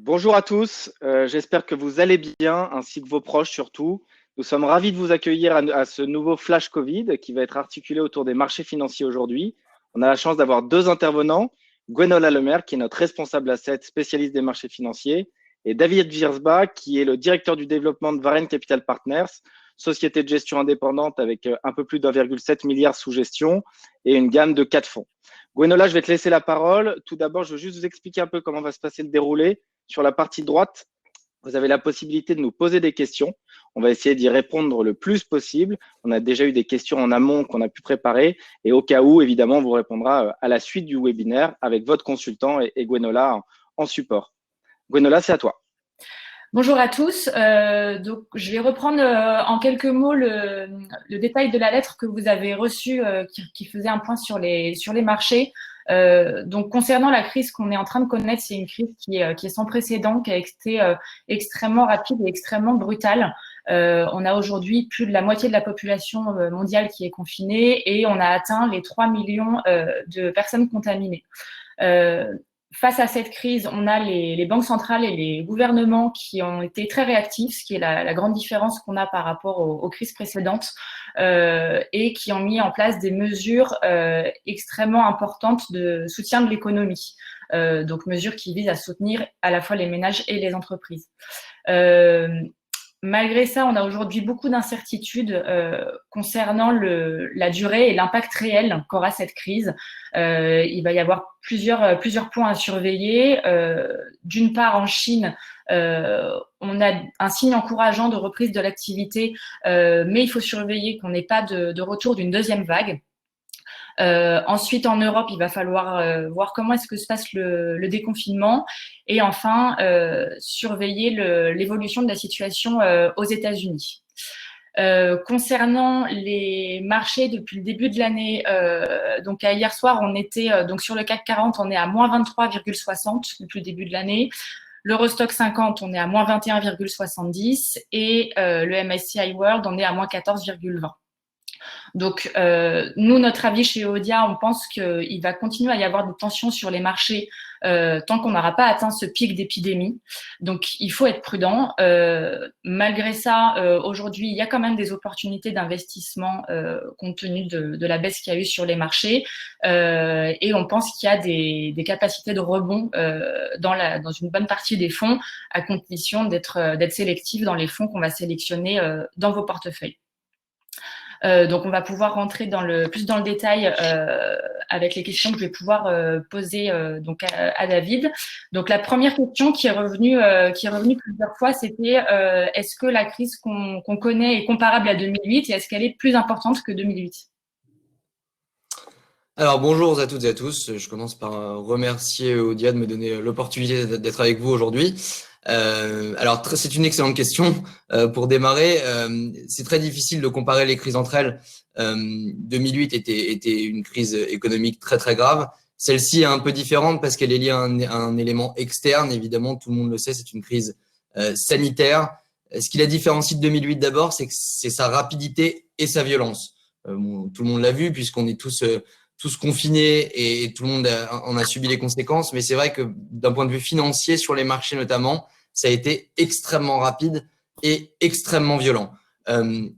Bonjour à tous, j'espère que vous allez bien, ainsi que vos proches surtout. Nous sommes ravis de vous accueillir à ce nouveau Flash Covid qui va être articulé autour des marchés financiers aujourd'hui. On a la chance d'avoir deux intervenants, Gwenola Lemaire, qui est notre responsable asset spécialiste des marchés financiers, et David Wiersba, qui est le directeur du développement de Varenne Capital Partners, société de gestion indépendante avec un peu plus d'1,7 milliard sous gestion et une gamme de 4 fonds. Gwenola, je vais te laisser la parole. Tout d'abord, je veux juste vous expliquer un peu comment va se passer le déroulé. Sur la partie droite, vous avez la possibilité de nous poser des questions. On va essayer d'y répondre le plus possible. On a déjà eu des questions en amont qu'on a pu préparer. Et au cas où, évidemment, on vous répondra à la suite du webinaire avec votre consultant et Gwenola en support. Gwenola, c'est à toi. Bonjour à tous. Donc, je vais reprendre en quelques mots le détail de la lettre que vous avez reçue qui faisait un point sur les marchés. Donc, concernant la crise qu'on est en train de connaître, c'est une crise qui est sans précédent, qui a été extrêmement rapide et extrêmement brutale. On a aujourd'hui plus de la moitié de la population mondiale qui est confinée et on a atteint les 3 millions de personnes contaminées. Face à cette crise, on a les banques centrales et les gouvernements qui ont été très réactifs, ce qui est la grande différence qu'on a par rapport aux crises précédentes, et qui ont mis en place des mesures extrêmement importantes de soutien de l'économie. Donc, mesures qui visent à soutenir à la fois les ménages et les entreprises. Malgré ça, on a aujourd'hui beaucoup d'incertitudes concernant la durée et l'impact réel qu'aura cette crise. Il va y avoir plusieurs points à surveiller. D'une part, en Chine, on a un signe encourageant de reprise de l'activité, mais il faut surveiller qu'on n'ait pas de retour d'une deuxième vague. Ensuite, en Europe, il va falloir voir comment est-ce que se passe le déconfinement et enfin surveiller l'évolution de la situation aux États-Unis. Concernant les marchés depuis le début de l'année, donc à hier soir, on était donc sur le CAC 40, on est à moins 23,60 depuis le début de l'année. L'Eurostock 50, on est à moins 21,70 et le MSCI World, on est à moins 14,20. Donc, nous, notre avis chez Eodia, on pense qu'il va continuer à y avoir des tensions sur les marchés tant qu'on n'aura pas atteint ce pic d'épidémie. Donc, il faut être prudent. Malgré ça, aujourd'hui, il y a quand même des opportunités d'investissement compte tenu de la baisse qu'il y a eu sur les marchés. Et on pense qu'il y a des capacités de rebond dans une bonne partie des fonds, à condition d'être sélectif dans les fonds qu'on va sélectionner dans vos portefeuilles. Donc, on va pouvoir rentrer plus dans le détail avec les questions que je vais pouvoir poser donc à David. Donc, la première question qui est revenue plusieurs fois, c'était est-ce que la crise qu'on connaît est comparable à 2008 et est-ce qu'elle est plus importante que 2008 ? Alors bonjour à toutes et à tous, je commence par remercier Eodia de me donner l'opportunité d'être avec vous aujourd'hui. Alors c'est une excellente question. Pour démarrer, c'est très difficile de comparer les crises entre elles. 2008 était une crise économique très très grave. Celle-ci est un peu différente parce qu'elle est liée à un élément externe. Évidemment, tout le monde le sait, c'est une crise sanitaire. Ce qui la différencie de 2008 d'abord, c'est que c'est sa rapidité et sa violence. Tout le monde l'a vu puisqu'on est tous confinés et tout le monde en a subi les conséquences. Mais c'est vrai que d'un point de vue financier, sur les marchés notamment, ça a été extrêmement rapide et extrêmement violent.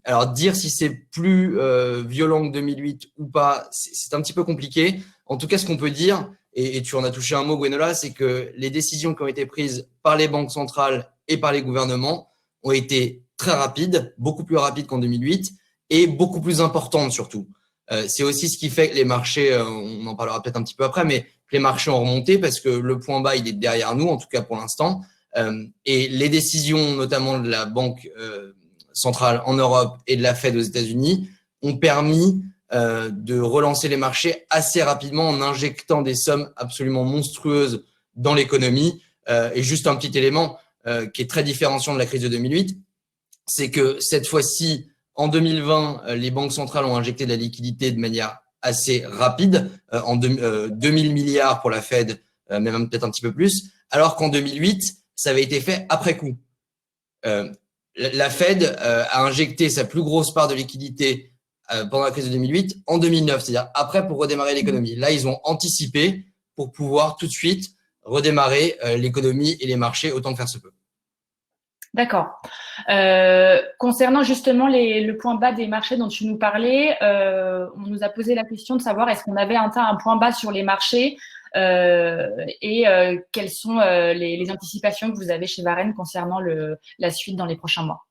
Alors, dire si c'est plus violent que 2008 ou pas, c'est un petit peu compliqué. En tout cas, ce qu'on peut dire, et tu en as touché un mot, Gwenola, c'est que les décisions qui ont été prises par les banques centrales et par les gouvernements ont été très rapides, beaucoup plus rapides qu'en 2008 et beaucoup plus importantes surtout. C'est aussi ce qui fait que les marchés, on en parlera peut-être un petit peu après, mais que les marchés ont remonté parce que le point bas, il est derrière nous, en tout cas pour l'instant. Et les décisions, notamment de la Banque centrale en Europe et de la Fed aux États-Unis, ont permis de relancer les marchés assez rapidement en injectant des sommes absolument monstrueuses dans l'économie. Et juste un petit élément qui est très différenciant de la crise de 2008, c'est que cette fois-ci, en 2020, les banques centrales ont injecté de la liquidité de manière assez rapide, 2000 milliards pour la Fed, même peut-être un petit peu plus, alors qu'en 2008, ça avait été fait après coup. La Fed a injecté sa plus grosse part de liquidité pendant la crise de 2008 en 2009, c'est-à-dire après pour redémarrer l'économie. Là, ils ont anticipé pour pouvoir tout de suite redémarrer l'économie et les marchés autant que faire se peut. D'accord. Concernant justement le point bas des marchés dont tu nous parlais, on nous a posé la question de savoir est-ce qu'on avait atteint un point bas sur les marchés et quelles sont les anticipations que vous avez chez Varenne concernant la suite dans les prochains mois.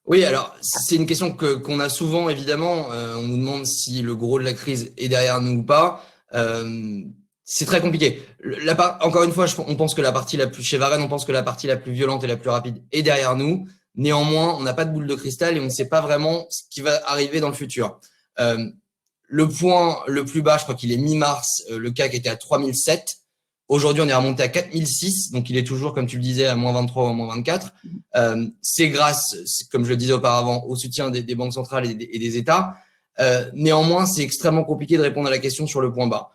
Oui, alors c'est une question qu'on a souvent, évidemment. On nous demande si le gros de la crise est derrière nous ou pas. C'est très compliqué. Encore une fois, on pense que chez Varenne, on pense que la partie la plus violente et la plus rapide est derrière nous. Néanmoins, on n'a pas de boule de cristal et on ne sait pas vraiment ce qui va arriver dans le futur. Le point le plus bas, je crois qu'il est mi-mars, le CAC était à 3007. Aujourd'hui, on est remonté à 4006, donc il est toujours, comme tu le disais, à moins 23 ou à moins 24. C'est grâce, comme je le disais auparavant, au soutien des banques centrales et des États. Néanmoins, c'est extrêmement compliqué de répondre à la question sur le point bas.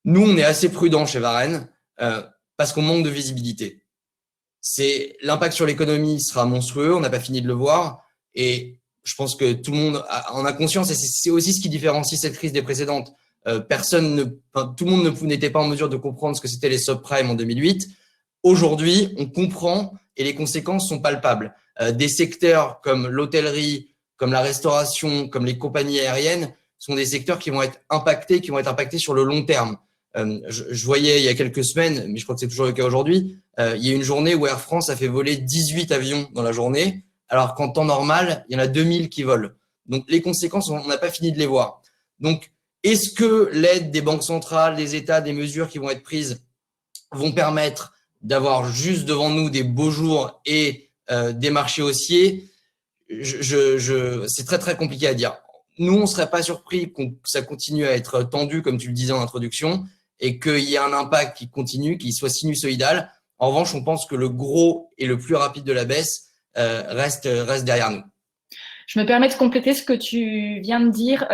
Nous, on est assez prudent chez Varenne parce qu'on manque de visibilité. L'impact sur l'économie sera monstrueux, on n'a pas fini de le voir et je pense que tout le monde en a conscience et c'est aussi ce qui différencie cette crise des précédentes. Tout le monde n'était pas en mesure de comprendre ce que c'était les subprimes en 2008. Aujourd'hui, on comprend et les conséquences sont palpables. Des secteurs comme l'hôtellerie, comme la restauration, comme les compagnies aériennes sont des secteurs qui vont être impactés sur le long terme. Je voyais il y a quelques semaines, mais je crois que c'est toujours le cas aujourd'hui, il y a une journée où Air France a fait voler 18 avions dans la journée, alors qu'en temps normal, il y en a 2000 qui volent. Donc, les conséquences, on n'a pas fini de les voir. Donc, est-ce que l'aide des banques centrales, des États, des mesures qui vont être prises vont permettre d'avoir juste devant nous des beaux jours et des marchés haussiers? C'est très, très compliqué à dire. Nous, on ne serait pas surpris que ça continue à être tendu, comme tu le disais en introduction, et qu'il y ait un impact qui continue, qui soit sinusoïdal. En revanche, on pense que le gros et le plus rapide de la baisse reste derrière nous. Je me permets de compléter ce que tu viens de dire.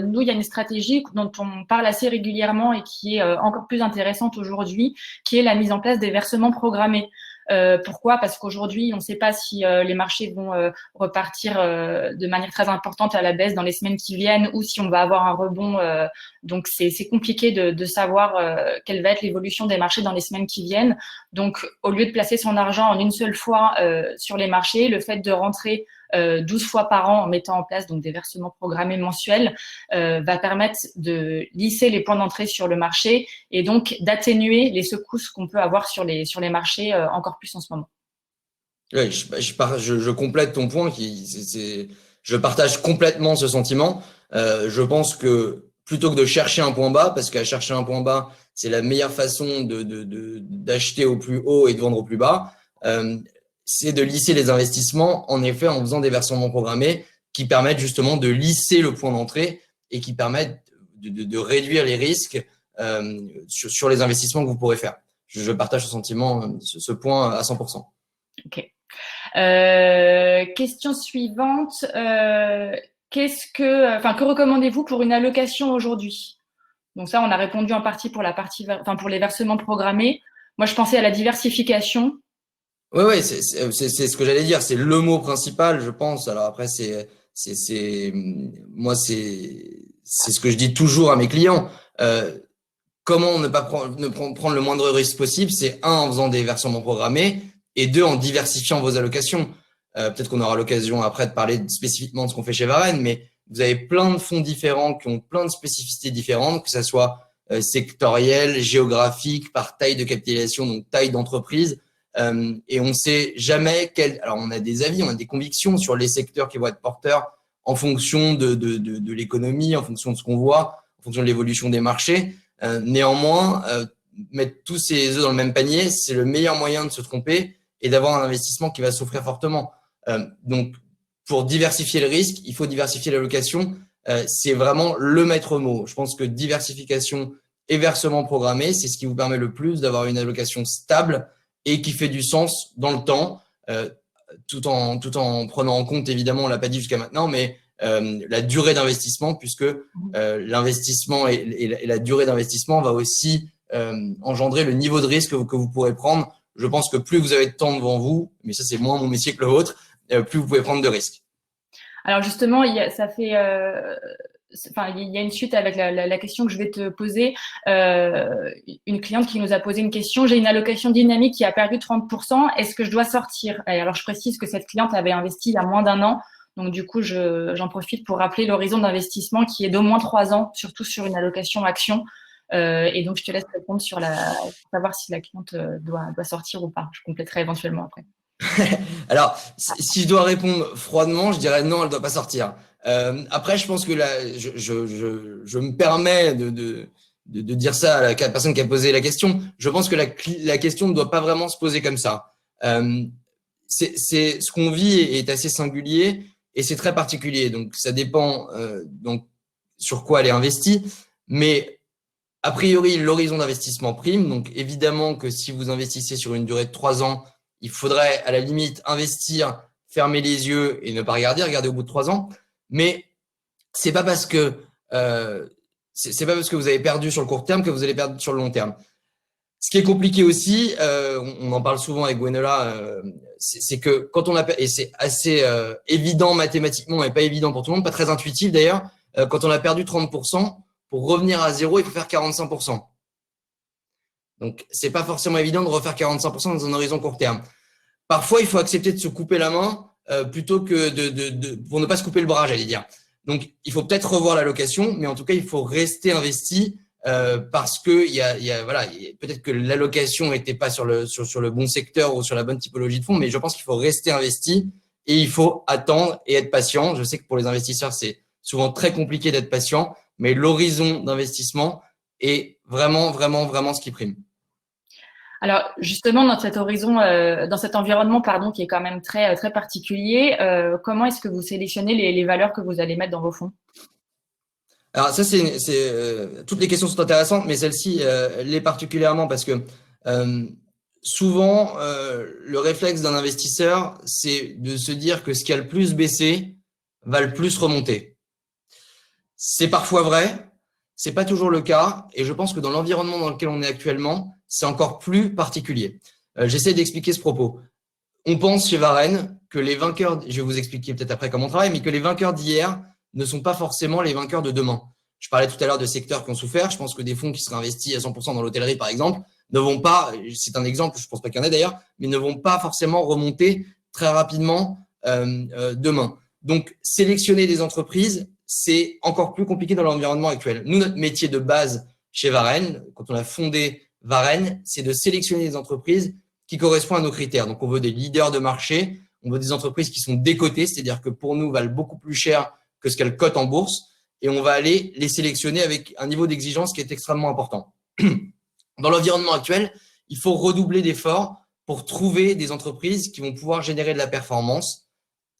Nous, il y a une stratégie dont on parle assez régulièrement et qui est encore plus intéressante aujourd'hui, qui est la mise en place des versements programmés. Pourquoi? Parce qu'aujourd'hui, on ne sait pas si les marchés vont repartir de manière très importante à la baisse dans les semaines qui viennent ou si on va avoir un rebond. Donc, c'est compliqué de savoir quelle va être l'évolution des marchés dans les semaines qui viennent. Donc, au lieu de placer son argent en une seule fois sur les marchés, le fait de rentrer 12 fois par an en mettant en place donc des versements programmés mensuels va permettre de lisser les points d'entrée sur le marché et donc d'atténuer les secousses qu'on peut avoir sur les marchés encore plus en ce moment. Oui, je complète ton point. Je partage complètement ce sentiment. Je pense que plutôt que de chercher un point bas, parce qu'à chercher un point bas, c'est la meilleure façon d'acheter au plus haut et de vendre au plus bas, c'est de lisser les investissements, en effet, en faisant des versements programmés qui permettent justement de lisser le point d'entrée et qui permettent de réduire les risques sur les investissements que vous pourrez faire. Je partage ce sentiment, ce point à 100%. Ok. Question suivante. Que recommandez-vous pour une allocation aujourd'hui? Donc ça, on a répondu en partie pour pour les versements programmés. Moi, je pensais à la diversification. Oui, c'est ce que j'allais dire. C'est le mot principal, je pense. Alors après, moi, c'est ce que je dis toujours à mes clients. Comment ne pas prendre le moindre risque possible? C'est un, en faisant des versements programmés et deux, en diversifiant vos allocations. Peut-être qu'on aura l'occasion après de parler spécifiquement de ce qu'on fait chez Varenne, mais vous avez plein de fonds différents qui ont plein de spécificités différentes, que ça soit sectoriel, géographique, par taille de capitalisation, donc taille d'entreprise. Et on ne sait jamais alors on a des avis, on a des convictions sur les secteurs qui vont être porteurs en fonction de l'économie, en fonction de ce qu'on voit, en fonction de l'évolution des marchés. Néanmoins, mettre tous ses œufs dans le même panier, c'est le meilleur moyen de se tromper et d'avoir un investissement qui va souffrir fortement. Donc, pour diversifier le risque, il faut diversifier l'allocation. C'est vraiment le maître mot. Je pense que diversification et versement programmé, c'est ce qui vous permet le plus d'avoir une allocation stable et qui fait du sens dans le temps, tout en prenant en compte, évidemment, on ne l'a pas dit jusqu'à maintenant, mais la durée d'investissement, puisque l'investissement et la durée d'investissement va aussi engendrer le niveau de risque que vous pourrez prendre. Je pense que plus vous avez de temps devant vous, mais ça c'est moins mon métier que le vôtre, plus vous pouvez prendre de risques. Alors justement, ça fait enfin, il y a une suite avec la question que je vais te poser. Une cliente qui nous a posé une question. J'ai une allocation dynamique qui a perdu 30%. Est-ce que je dois sortir? Et alors, je précise que cette cliente avait investi il y a moins d'un an. Donc, du coup, j'en profite pour rappeler l'horizon d'investissement qui est d'au moins 3 ans, surtout sur une allocation action. Et donc, je te laisse répondre sur savoir si la cliente doit sortir ou pas. Je compléterai éventuellement après. Alors, si je dois répondre froidement, je dirais non, elle ne doit pas sortir. Après, je pense que là, je me permets de dire ça à la personne qui a posé la question. Je pense que la question ne doit pas vraiment se poser comme ça. Ce qu'on vit est assez singulier et c'est très particulier. Donc, ça dépend donc sur quoi elle est investie. Mais a priori, l'horizon d'investissement prime. Donc, évidemment que si vous investissez sur une durée de 3 ans, il faudrait à la limite investir, fermer les yeux et ne pas regarder au bout de 3 ans. Mais c'est pas parce que vous avez perdu sur le court terme que vous allez perdre sur le long terme. Ce qui est compliqué aussi, on en parle souvent avec Gwenola, c'est que quand on a, et c'est assez évident mathématiquement et pas évident pour tout le monde, pas très intuitif d'ailleurs, quand on a perdu 30%, pour revenir à zéro, il faut faire 45%. Donc, c'est pas forcément évident de refaire 45% dans un horizon court terme. Parfois, il faut accepter de se couper la main plutôt que pour ne pas se couper le bras, j'allais dire. Donc, il faut peut-être revoir l'allocation, mais en tout cas, il faut rester investi parce que voilà, peut-être que l'allocation n'était pas sur le bon secteur ou sur la bonne typologie de fonds, mais je pense qu'il faut rester investi et il faut attendre et être patient. Je sais que pour les investisseurs, c'est souvent très compliqué d'être patient, mais l'horizon d'investissement est vraiment, vraiment, vraiment ce qui prime. Alors justement, dans cet horizon, dans cet environnement, pardon, qui est quand même très, très particulier, comment est-ce que vous sélectionnez les valeurs que vous allez mettre dans vos fonds? Alors ça, toutes les questions sont intéressantes, mais celle-ci l'est particulièrement parce que souvent, le réflexe d'un investisseur, c'est de se dire que ce qui a le plus baissé va le plus remonter. C'est parfois vrai, c'est pas toujours le cas, et je pense que dans l'environnement dans lequel on est actuellement, c'est encore plus particulier. J'essaie d'expliquer ce propos. On pense chez Varenne que les vainqueurs, je vais vous expliquer peut-être après comment on travaille, mais que les vainqueurs d'hier ne sont pas forcément les vainqueurs de demain. Je parlais tout à l'heure de secteurs qui ont souffert. Je pense que des fonds qui seraient investis à 100% dans l'hôtellerie, par exemple, ne vont pas, c'est un exemple, je ne pense pas qu'il y en ait d'ailleurs, mais ne vont pas forcément remonter très rapidement demain. Donc, sélectionner des entreprises, c'est encore plus compliqué dans l'environnement actuel. Nous, notre métier de base chez Varenne, quand on a fondé Varenne, c'est de sélectionner des entreprises qui correspondent à nos critères. Donc, on veut des leaders de marché, on veut des entreprises qui sont décotées, c'est-à-dire que pour nous, valent beaucoup plus cher que ce qu'elles cotent en bourse, et on va aller les sélectionner avec un niveau d'exigence qui est extrêmement important. Dans l'environnement actuel, il faut redoubler d'efforts pour trouver des entreprises qui vont pouvoir générer de la performance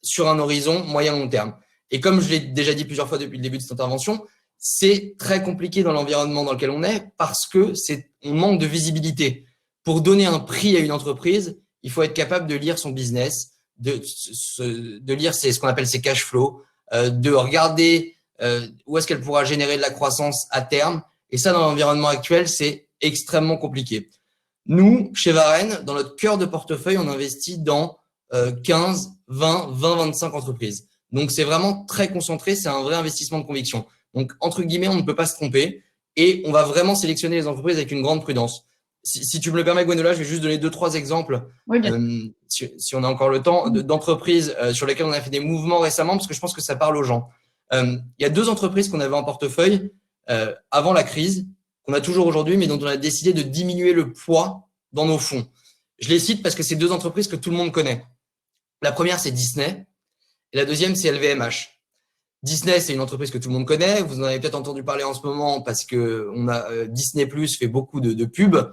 sur un horizon moyen-long terme. Et comme je l'ai déjà dit plusieurs fois depuis le début de cette intervention, c'est très compliqué dans l'environnement dans lequel on est parce que on manque de visibilité. Pour donner un prix à une entreprise, il faut être capable de lire son business, de lire ce qu'on appelle ses cash flows, de regarder où est-ce qu'elle pourra générer de la croissance à terme. Et ça, dans l'environnement actuel, c'est extrêmement compliqué. Nous, chez Varenne, dans notre cœur de portefeuille, on investit dans 15, 20, 25 entreprises. Donc, c'est vraiment très concentré. C'est un vrai investissement de conviction. Donc, entre guillemets, on ne peut pas se tromper et on va vraiment sélectionner les entreprises avec une grande prudence. Si tu me le permets, Gwenola, je vais juste donner 2-3 exemples, oui, si on a encore le temps, d'entreprises sur lesquelles on a fait des mouvements récemment, parce que je pense que ça parle aux gens. Il y a 2 entreprises qu'on avait en portefeuille avant la crise, qu'on a toujours aujourd'hui, mais dont on a décidé de diminuer le poids dans nos fonds. Je les cite parce que c'est 2 entreprises que tout le monde connaît. La première, c'est Disney, et la deuxième, c'est LVMH. Disney, c'est une entreprise que tout le monde connaît. Vous en avez peut-être entendu parler en ce moment parce que Disney Plus fait beaucoup de pubs.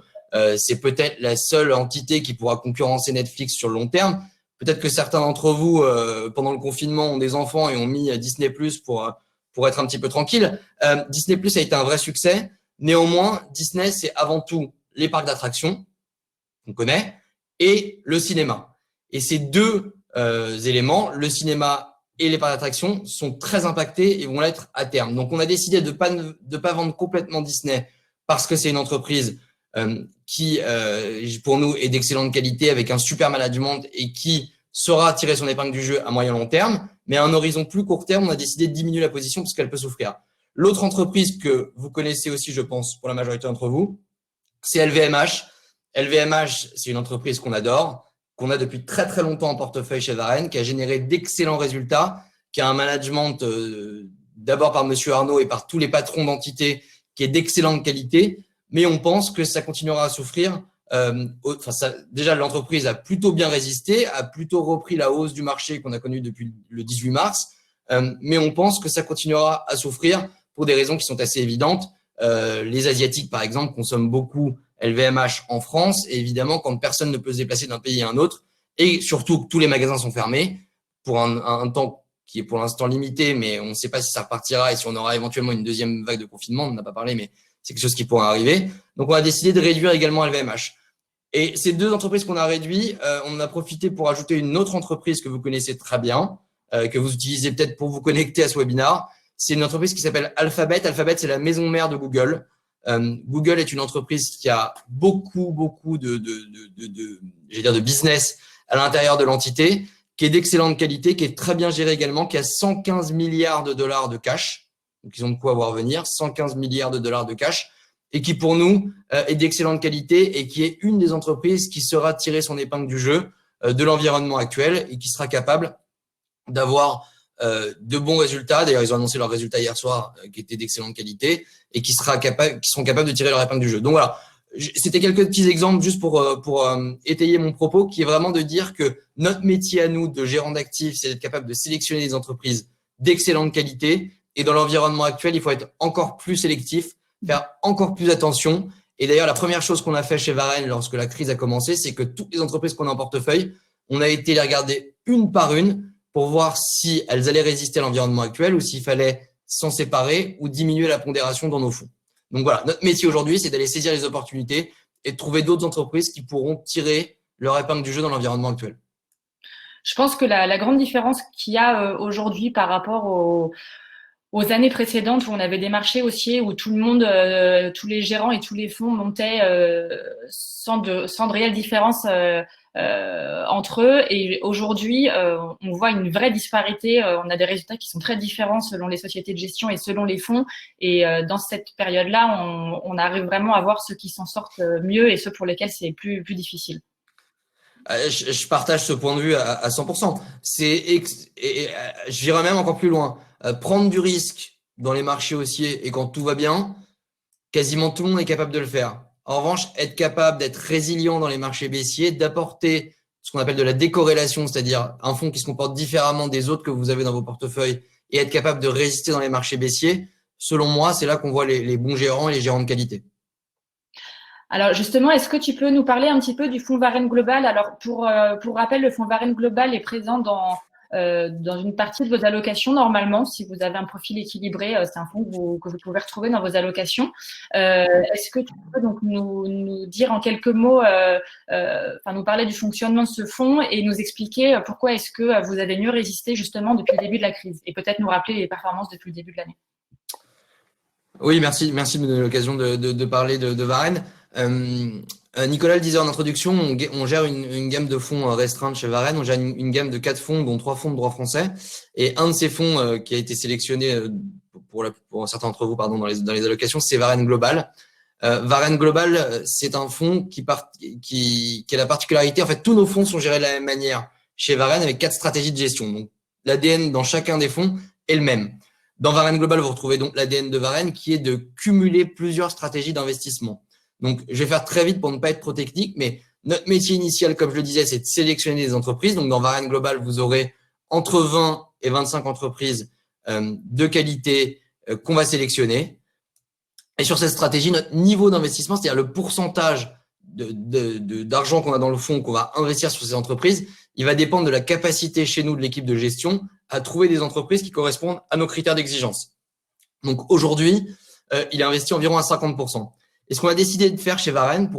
C'est peut-être la seule entité qui pourra concurrencer Netflix sur le long terme. Peut-être que certains d'entre vous, pendant le confinement, ont des enfants et ont mis Disney Plus pour être un petit peu tranquille. Disney Plus a été un vrai succès. Néanmoins, Disney, c'est avant tout les parcs d'attractions, qu'on connaît, et le cinéma. Et ces 2 éléments, le cinéma et les parcs d'attractions, sont très impactés et vont l'être à terme. Donc, on a décidé de pas vendre complètement Disney parce que c'est une entreprise qui, pour nous, est d'excellente qualité avec un super management et qui saura tirer son épingle du jeu à moyen long terme. Mais à un horizon plus court terme, on a décidé de diminuer la position parce qu'elle peut souffrir. L'autre entreprise que vous connaissez aussi, je pense, pour la majorité d'entre vous, c'est LVMH. LVMH, c'est une entreprise qu'on adore, qu'on a depuis très très longtemps en portefeuille chez Varenne, qui a généré d'excellents résultats, qui a un management d'abord par Monsieur Arnaud et par tous les patrons d'entités qui est d'excellente qualité, mais on pense que ça continuera à souffrir. Déjà, l'entreprise a plutôt bien résisté, a plutôt repris la hausse du marché qu'on a connue depuis le 18 mars, mais on pense que ça continuera à souffrir pour des raisons qui sont assez évidentes. Les Asiatiques, par exemple, consomment beaucoup LVMH en France, et évidemment, quand personne ne peut se déplacer d'un pays à un autre, et surtout que tous les magasins sont fermés pour un temps qui est pour l'instant limité, mais on ne sait pas si ça repartira et si on aura éventuellement une deuxième vague de confinement, on n'en a pas parlé, mais c'est quelque chose qui pourrait arriver. Donc, on a décidé de réduire également LVMH. Et ces deux entreprises qu'on a réduites, on en a profité pour ajouter une autre entreprise que vous connaissez très bien, que vous utilisez peut-être pour vous connecter à ce webinaire. C'est une entreprise qui s'appelle Alphabet. Alphabet, c'est la maison mère de Google. Google est une entreprise qui a beaucoup de business à l'intérieur de l'entité, qui est d'excellente qualité, qui est très bien gérée également, qui a 115 milliards de dollars de cash. Donc, ils ont de quoi voir venir, 115 milliards de dollars de cash, et qui, pour nous, est d'excellente qualité et qui est une des entreprises qui saura tirer son épingle du jeu de l'environnement actuel et qui sera capable d'avoir de bons résultats. D'ailleurs, ils ont annoncé leurs résultats hier soir qui étaient d'excellente qualité et qui seront capables de tirer leur épingle du jeu. Donc voilà, c'était quelques petits exemples juste pour étayer mon propos, qui est vraiment de dire que notre métier à nous de gérants d'actifs, c'est d'être capable de sélectionner des entreprises d'excellente qualité. Et dans l'environnement actuel, il faut être encore plus sélectif, faire encore plus attention. Et d'ailleurs, la première chose qu'on a fait chez Varenne lorsque la crise a commencé, c'est que toutes les entreprises qu'on a en portefeuille, on a été les regarder une par une pour voir si elles allaient résister à l'environnement actuel ou s'il fallait s'en séparer ou diminuer la pondération dans nos fonds. Donc voilà, notre métier aujourd'hui, c'est d'aller saisir les opportunités et de trouver d'autres entreprises qui pourront tirer leur épingle du jeu dans l'environnement actuel. Je pense que la grande différence qu'il y a aujourd'hui par rapport aux années précédentes où on avait des marchés haussiers où tout le monde, tous les gérants et tous les fonds montaient sans de réelle différence entre eux. Et aujourd'hui, on voit une vraie disparité. On a des résultats qui sont très différents selon les sociétés de gestion et selon les fonds. Et dans cette période-là, on arrive vraiment à voir ceux qui s'en sortent mieux et ceux pour lesquels c'est plus difficile. Je partage ce point de vue à 100%. J'irai même encore plus loin. Prendre du risque dans les marchés haussiers et quand tout va bien, quasiment tout le monde est capable de le faire. En revanche, être capable d'être résilient dans les marchés baissiers, d'apporter ce qu'on appelle de la décorrélation, c'est-à-dire un fonds qui se comporte différemment des autres que vous avez dans vos portefeuilles et être capable de résister dans les marchés baissiers, selon moi, c'est là qu'on voit les bons gérants et les gérants de qualité. Alors justement, est-ce que tu peux nous parler un petit peu du fonds Varenne Global? Alors pour rappel, le fonds Varenne Global est présent dans une partie de vos allocations normalement. Si vous avez un profil équilibré, c'est un fonds que vous pouvez retrouver dans vos allocations. Est-ce que tu peux donc nous dire en quelques mots, nous parler du fonctionnement de ce fonds et nous expliquer pourquoi est-ce que vous avez mieux résisté justement depuis le début de la crise et peut-être nous rappeler les performances depuis le début de l'année. Oui, merci de me donner l'occasion de parler de Varenne. Nicolas le disait en introduction, on gère une gamme de fonds restreinte chez Varenne. On gère une gamme de 4 fonds, dont 3 fonds de droit français. Et un de ces fonds qui a été sélectionné pour certains d'entre vous, dans les allocations, c'est Varenne Global. Varenne Global, c'est un fonds qui a la particularité. En fait, tous nos fonds sont gérés de la même manière chez Varenne avec 4 stratégies de gestion. Donc, l'ADN dans chacun des fonds est le même. Dans Varenne Global, vous retrouvez donc l'ADN de Varenne qui est de cumuler plusieurs stratégies d'investissement. Donc, je vais faire très vite pour ne pas être trop technique, mais notre métier initial, comme je le disais, c'est de sélectionner des entreprises. Donc, dans Varenne Global, vous aurez entre 20 et 25 entreprises de qualité qu'on va sélectionner. Et sur cette stratégie, notre niveau d'investissement, c'est-à-dire le pourcentage d'argent qu'on a dans le fonds, qu'on va investir sur ces entreprises, il va dépendre de la capacité chez nous de l'équipe de gestion à trouver des entreprises qui correspondent à nos critères d'exigence. Donc aujourd'hui, il est investi environ à 50%. Et ce qu'on a décidé de faire chez Varenne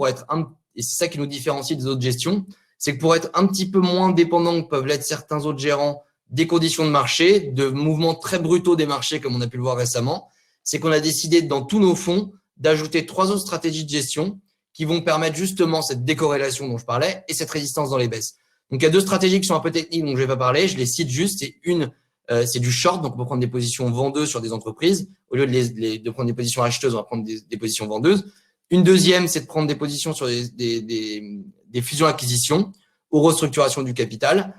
et c'est ça qui nous différencie des autres gestions, c'est que pour être un petit peu moins dépendant que peuvent l'être certains autres gérants des conditions de marché, de mouvements très brutaux des marchés comme on a pu le voir récemment, c'est qu'on a décidé dans tous nos fonds d'ajouter 3 autres stratégies de gestion qui vont permettre justement cette décorrélation dont je parlais et cette résistance dans les baisses. Donc, il y a 2 stratégies qui sont un peu techniques dont je ne vais pas parler. Je les cite juste. C'est une c'est du short, donc on peut prendre des positions vendeuses sur des entreprises. Au lieu de prendre des positions acheteuses, on va prendre des positions vendeuses. Une deuxième, c'est de prendre des positions sur des fusions-acquisitions ou restructuration du capital.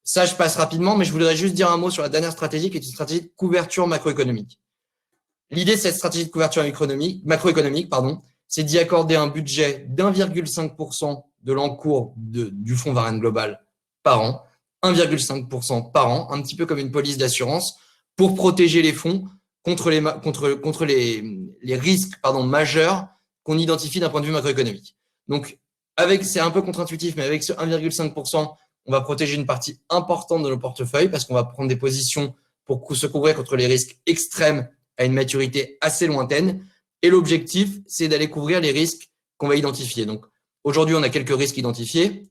Ça, je passe rapidement, mais je voudrais juste dire un mot sur la dernière stratégie, qui est une stratégie de couverture macroéconomique. L'idée de cette stratégie de couverture macroéconomique, c'est d'y accorder un budget d'1,5% de l'encours du fonds Varenne Global par an, 1,5% par an, un petit peu comme une police d'assurance, pour protéger les fonds contre les risques majeurs qu'on identifie d'un point de vue macroéconomique. Donc, c'est un peu contre-intuitif, mais avec ce 1,5%, on va protéger une partie importante de nos portefeuilles parce qu'on va prendre des positions pour se couvrir contre les risques extrêmes à une maturité assez lointaine. Et l'objectif, c'est d'aller couvrir les risques qu'on va identifier. Donc, aujourd'hui, on a quelques risques identifiés.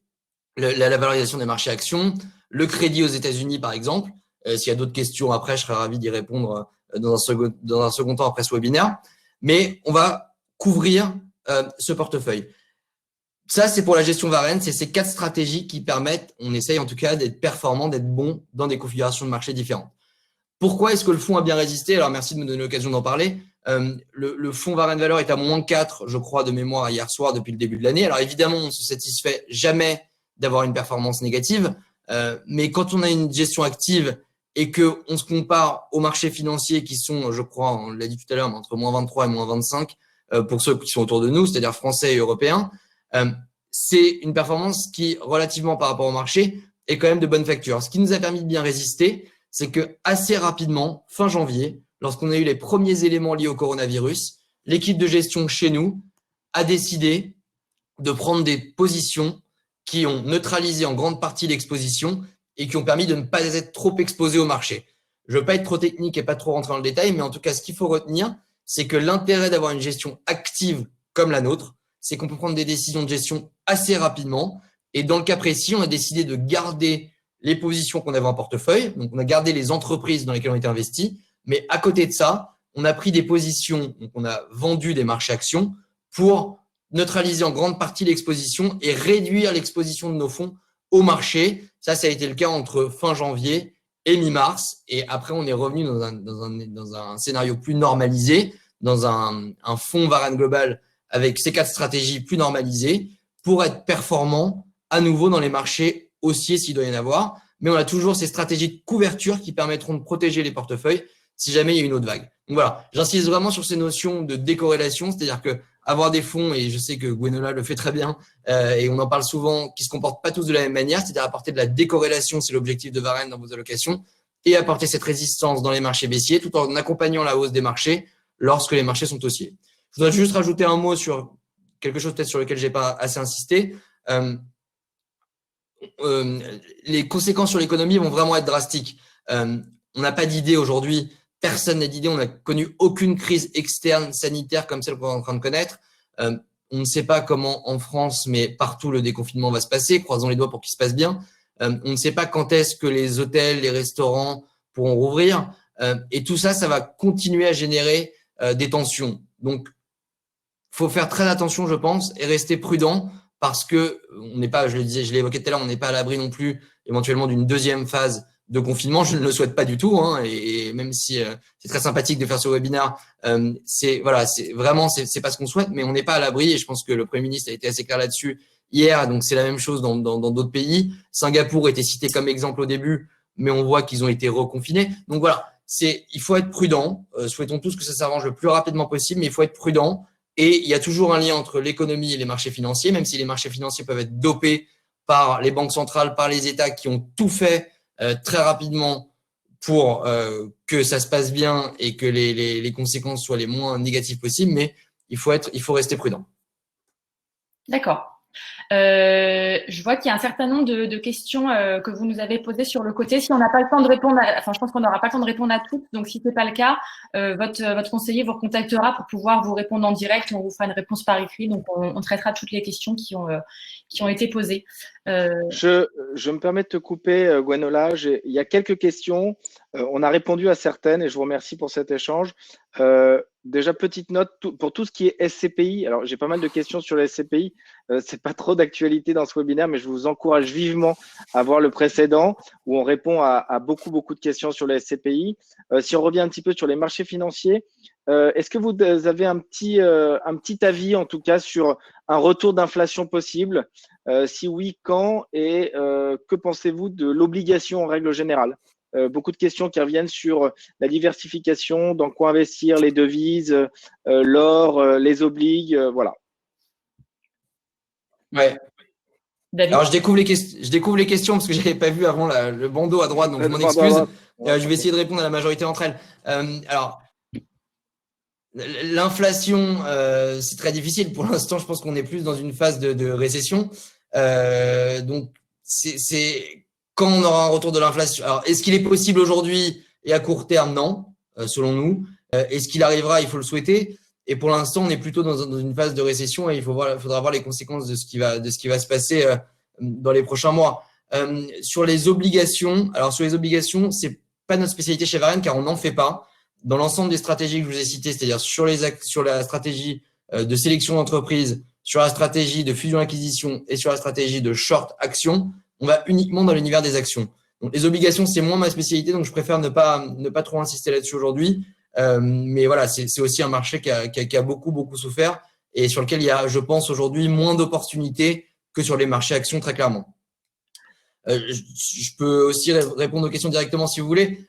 La valorisation des marchés actions, le crédit aux États-Unis, par exemple. S'il y a d'autres questions après, je serai ravi d'y répondre dans un second temps après ce webinaire. Mais on va couvrir ce portefeuille. Ça, c'est pour la gestion Varenne. C'est ces 4 stratégies qui permettent, on essaye en tout cas d'être performant, d'être bon dans des configurations de marché différentes. Pourquoi est-ce que le fonds a bien résisté? Alors, merci de me donner l'occasion d'en parler. Le fonds Varenne Valeur est à -4, je crois, de mémoire hier soir depuis le début de l'année. Alors, évidemment, on ne se satisfait jamais d'avoir une performance négative. Mais quand on a une gestion active et qu'on se compare aux marchés financiers qui sont, je crois, on l'a dit tout à l'heure, entre -23 et -25 pour ceux qui sont autour de nous, c'est-à-dire français et européens, c'est une performance qui, relativement par rapport au marché, est quand même de bonne facture. Ce qui nous a permis de bien résister, c'est que assez rapidement, fin janvier, lorsqu'on a eu les premiers éléments liés au coronavirus, l'équipe de gestion chez nous a décidé de prendre des positions qui ont neutralisé en grande partie l'exposition et qui ont permis de ne pas être trop exposé au marché. Je ne veux pas être trop technique et pas trop rentrer dans le détail, mais en tout cas, ce qu'il faut retenir, c'est que l'intérêt d'avoir une gestion active comme la nôtre, c'est qu'on peut prendre des décisions de gestion assez rapidement. Et dans le cas précis, on a décidé de garder les positions qu'on avait en portefeuille. Donc, on a gardé les entreprises dans lesquelles on était investis. Mais à côté de ça, on a pris des positions, donc on a vendu des marchés actions pour neutraliser en grande partie l'exposition et réduire l'exposition de nos fonds au marché. Ça a été le cas entre fin janvier et mi-mars. Et après, on est revenu dans un scénario plus normalisé, dans un fonds Varenne Global avec ces 4 stratégies plus normalisées pour être performant à nouveau dans les marchés haussiers s'il doit y en avoir. Mais on a toujours ces stratégies de couverture qui permettront de protéger les portefeuilles si jamais il y a une autre vague. Donc voilà, j'insiste vraiment sur ces notions de décorrélation, c'est-à-dire que avoir des fonds, et je sais que Gwenola le fait très bien, et on en parle souvent, qui ne se comportent pas tous de la même manière, c'est-à-dire apporter de la décorrélation, c'est l'objectif de Varenne dans vos allocations, et apporter cette résistance dans les marchés baissiers, tout en accompagnant la hausse des marchés lorsque les marchés sont haussiers. Je voudrais juste rajouter un mot sur quelque chose peut-être sur lequel je n'ai pas assez insisté. Les conséquences sur l'économie vont vraiment être drastiques. On n'a pas d'idée aujourd'hui, personne n'a d'idée, on n'a connu aucune crise externe sanitaire comme celle qu'on est en train de connaître. On ne sait pas comment en France, mais partout le déconfinement va se passer, croisons les doigts pour qu'il se passe bien. On ne sait pas quand est-ce que les hôtels, les restaurants pourront rouvrir. Et tout ça, ça va continuer à générer des tensions. Donc, il faut faire très attention, je pense, et rester prudent parce que on n'est pas, je l'ai évoqué tout à l'heure, on n'est pas à l'abri non plus éventuellement d'une deuxième phase de confinement. Je ne le souhaite pas du tout, hein, et même si c'est très sympathique de faire ce webinaire, c'est pas ce qu'on souhaite, mais on n'est pas à l'abri. Et je pense que le Premier ministre a été assez clair là-dessus hier. Donc c'est la même chose dans d'autres pays. Singapour était cité comme exemple au début, mais on voit qu'ils ont été reconfinés. Donc voilà, il faut être prudent. Souhaitons tous que ça s'arrange le plus rapidement possible, mais il faut être prudent. Et il y a toujours un lien entre l'économie et les marchés financiers, même si les marchés financiers peuvent être dopés par les banques centrales, par les États qui ont tout fait très rapidement pour que ça se passe bien et que les conséquences soient les moins négatives possibles, mais il faut rester prudent. D'accord. Je vois qu'il y a un certain nombre de questions que vous nous avez posées sur le côté. Si on n'a pas le temps de répondre, je pense qu'on n'aura pas le temps de répondre à toutes. Donc, si ce n'est pas le cas, votre conseiller vous recontactera pour pouvoir vous répondre en direct. On vous fera une réponse par écrit. Donc, on traitera toutes les questions qui ont été posées. Je me permets de te couper, Gwenola. Il y a quelques questions. On a répondu à certaines et je vous remercie pour cet échange. Déjà, petite note pour tout ce qui est SCPI. Alors, j'ai pas mal de questions sur les SCPI. C'est pas trop d'actualité dans ce webinaire, mais je vous encourage vivement à voir le précédent où on répond à beaucoup de questions sur les SCPI. Si on revient un petit peu sur les marchés financiers, est-ce que vous avez un petit avis, en tout cas, sur un retour d'inflation possible? Si oui, quand et que pensez-vous de l'obligation en règle générale? Beaucoup de questions qui reviennent sur la diversification, dans quoi investir, les devises, l'or, les obligues, voilà. Ouais. David. Alors, je découvre les questions parce que je n'avais pas vu avant le bandeau à droite, donc je m'en excuse. Je vais essayer de répondre à la majorité d'entre elles. Alors, l'inflation, c'est très difficile. Pour l'instant, je pense qu'on est plus dans une phase de récession. Donc, c'est quand on aura un retour de l'inflation. Alors, est-ce qu'il est possible aujourd'hui et à court terme? Non, selon nous. Est-ce qu'il arrivera? Il faut le souhaiter. Et pour l'instant, on est plutôt dans une phase de récession et il faudra voir les conséquences de ce qui va se passer dans les prochains mois. Sur les obligations, c'est pas notre spécialité chez Varenne car on n'en fait pas. Dans l'ensemble des stratégies que je vous ai citées, c'est-à-dire sur la stratégie de sélection d'entreprise, sur la stratégie de fusion-acquisition et sur la stratégie de short-action, on va uniquement dans l'univers des actions. Donc, les obligations, c'est moins ma spécialité, donc je préfère ne pas trop insister là-dessus aujourd'hui. Mais voilà, c'est aussi un marché qui a beaucoup souffert et sur lequel il y a, je pense, aujourd'hui moins d'opportunités que sur les marchés actions, très clairement. Je peux aussi répondre aux questions directement si vous voulez.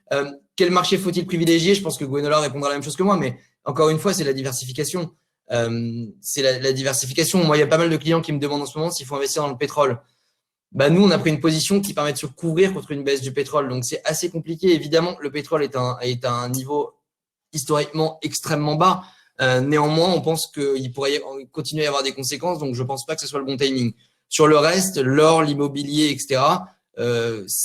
Quel marché faut-il privilégier? Je pense que Gwenola répondra la même chose que moi, mais encore une fois, c'est la diversification. C'est la diversification. Moi, il y a pas mal de clients qui me demandent en ce moment s'il faut investir dans le pétrole. Nous, on a pris une position qui permet de se couvrir contre une baisse du pétrole. Donc, c'est assez compliqué. Évidemment, le pétrole est à un niveau historiquement extrêmement bas. Néanmoins, on pense qu'il pourrait continuer à y avoir des conséquences. Donc, je pense pas que ce soit le bon timing. Sur le reste, l'or, l'immobilier, etc.,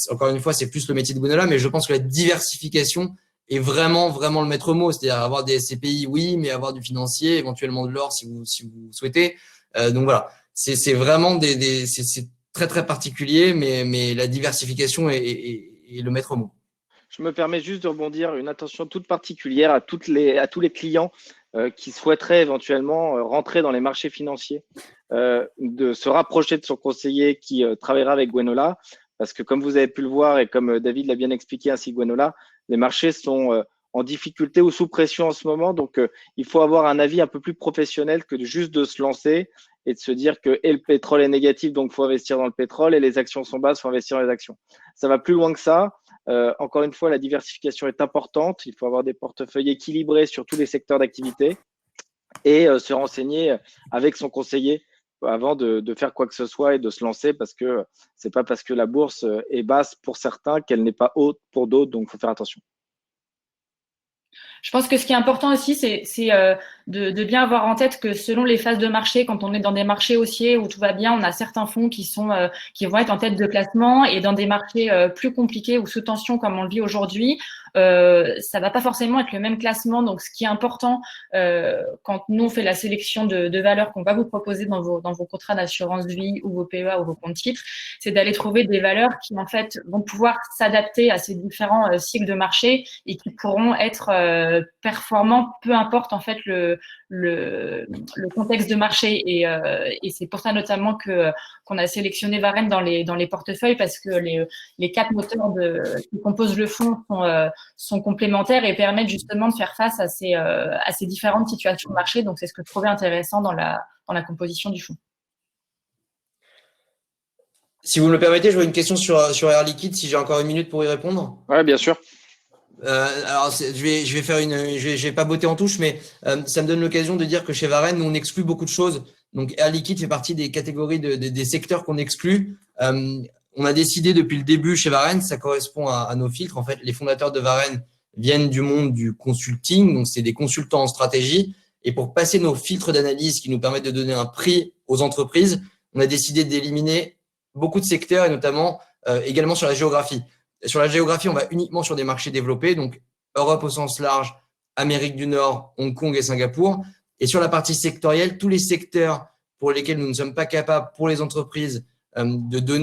encore une fois, c'est plus le métier de Gwenola, mais je pense que la diversification est vraiment le maître mot. C'est-à-dire avoir des SCPI, oui, mais avoir du financier, éventuellement de l'or si vous souhaitez. Donc voilà, c'est vraiment c'est très particulier, mais la diversification est le maître mot. Je me permets juste de rebondir, une attention toute particulière à tous les clients qui souhaiteraient éventuellement rentrer dans les marchés financiers, de se rapprocher de son conseiller qui travaillera avec Gwenola, parce que comme vous avez pu le voir et comme David l'a bien expliqué ainsi que Gwenola, les marchés sont en difficulté ou sous pression en ce moment, donc il faut avoir un avis un peu plus professionnel que juste de se lancer et de se dire que le pétrole est négatif, donc il faut investir dans le pétrole, et les actions sont basses, il faut investir dans les actions. Ça va plus loin que ça. Encore une fois, la diversification est importante. Il faut avoir des portefeuilles équilibrés sur tous les secteurs d'activité et se renseigner avec son conseiller avant de faire quoi que ce soit et de se lancer, parce que c'est pas parce que la bourse est basse pour certains qu'elle n'est pas haute pour d'autres, donc il faut faire attention. Je pense que ce qui est important aussi, c'est de bien avoir en tête que selon les phases de marché, quand on est dans des marchés haussiers où tout va bien, on a certains fonds qui vont être en tête de classement, et dans des marchés plus compliqués ou sous tension comme on le vit aujourd'hui, ça va pas forcément être le même classement. Donc, ce qui est important quand nous on fait la sélection de valeurs qu'on va vous proposer dans vos contrats d'assurance vie ou vos PEA ou vos comptes titres, c'est d'aller trouver des valeurs qui en fait vont pouvoir s'adapter à ces différents cycles de marché et qui pourront être performants, peu importe en fait le contexte de marché. Et c'est pour ça notamment qu'on a sélectionné Varenne dans les portefeuilles, parce que les 4 moteurs qui composent le fonds sont complémentaires et permettent justement de faire face à ces différentes situations de marché. Donc, c'est ce que je trouvais intéressant dans la composition du fonds. Si vous me le permettez, je vois une question sur Air Liquide, si j'ai encore une minute pour y répondre. Oui, bien sûr. Alors, je vais pas botter en touche, mais ça me donne l'occasion de dire que chez Varenne, nous, on exclut beaucoup de choses. Donc, Air Liquide fait partie des catégories des secteurs qu'on exclut. On a décidé depuis le début chez Varenne, ça correspond à nos filtres. En fait, les fondateurs de Varenne viennent du monde du consulting, donc c'est des consultants en stratégie. Et pour passer nos filtres d'analyse qui nous permettent de donner un prix aux entreprises, on a décidé d'éliminer beaucoup de secteurs, et notamment également sur la géographie. Sur la géographie, on va uniquement sur des marchés développés, donc Europe au sens large, Amérique du Nord, Hong Kong et Singapour. Et sur la partie sectorielle, tous les secteurs pour lesquels nous ne sommes pas capables, pour les entreprises, de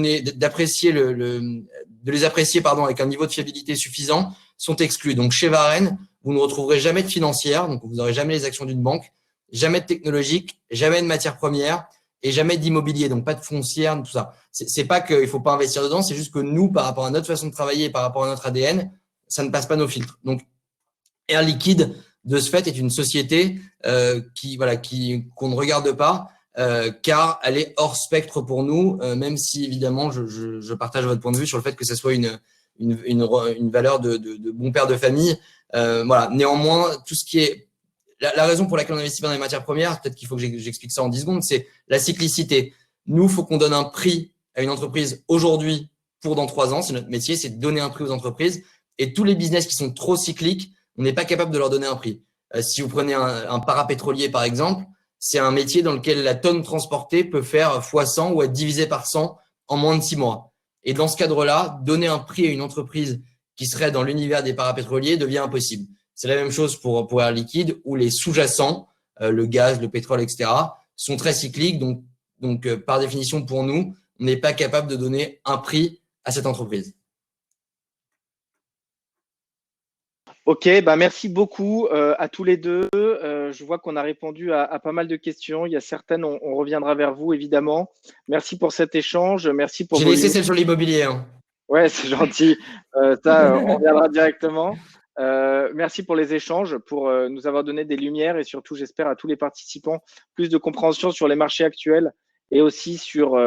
les apprécier avec un niveau de fiabilité suffisant, sont exclus. Donc chez Varenne, vous ne retrouverez jamais de financière, donc vous n'aurez jamais les actions d'une banque, jamais de technologique, jamais de matières premières et jamais d'immobilier, donc pas de foncière, tout ça. C'est pas qu'il faut pas investir dedans, c'est juste que nous, par rapport à notre façon de travailler, par rapport à notre ADN, ça ne passe pas nos filtres. Donc, Air Liquide, de ce fait, est une société qu'on ne regarde pas, car elle est hors spectre pour nous, même si évidemment je partage votre point de vue sur le fait que ça soit une valeur de bon père de famille. Voilà. Néanmoins, tout ce qui est la raison pour laquelle on investit dans les matières premières, peut-être qu'il faut que j'explique ça en 10 secondes, c'est la cyclicité. Nous, il faut qu'on donne un prix à une entreprise aujourd'hui pour dans 3 ans. C'est notre métier, c'est de donner un prix aux entreprises. Et tous les business qui sont trop cycliques, on n'est pas capable de leur donner un prix. Si vous prenez un parapétrolier, par exemple, c'est un métier dans lequel la tonne transportée peut faire x100 ou être divisée par 100 en moins de 6 mois. Et dans ce cadre-là, donner un prix à une entreprise qui serait dans l'univers des parapétroliers devient impossible. C'est la même chose pour Air Liquide, où les sous-jacents, le gaz, le pétrole, etc., sont très cycliques. Donc, par définition, pour nous, on n'est pas capable de donner un prix à cette entreprise. Ok, merci beaucoup à tous les deux. Je vois qu'on a répondu à pas mal de questions. Il y a certaines, on reviendra vers vous, évidemment. Merci pour cet échange. Merci pour J'ai laissé celle sur l'immobilier. Ouais, c'est gentil. Ça, on reviendra directement. Merci pour les échanges, pour nous avoir donné des lumières et surtout, j'espère, à tous les participants, plus de compréhension sur les marchés actuels et aussi sur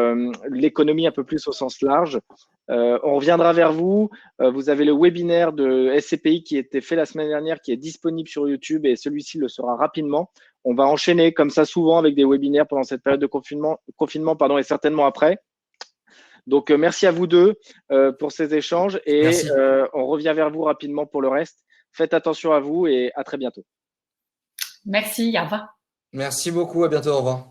l'économie un peu plus au sens large. On reviendra vers vous. Vous avez le webinaire de SCPI qui était fait la semaine dernière, qui est disponible sur YouTube et celui-ci le sera rapidement. On va enchaîner comme ça souvent avec des webinaires pendant cette période de confinement et certainement après. Donc, merci à vous deux pour ces échanges et on revient vers vous rapidement pour le reste. Faites attention à vous et à très bientôt. Merci, au revoir. Merci beaucoup, à bientôt, au revoir.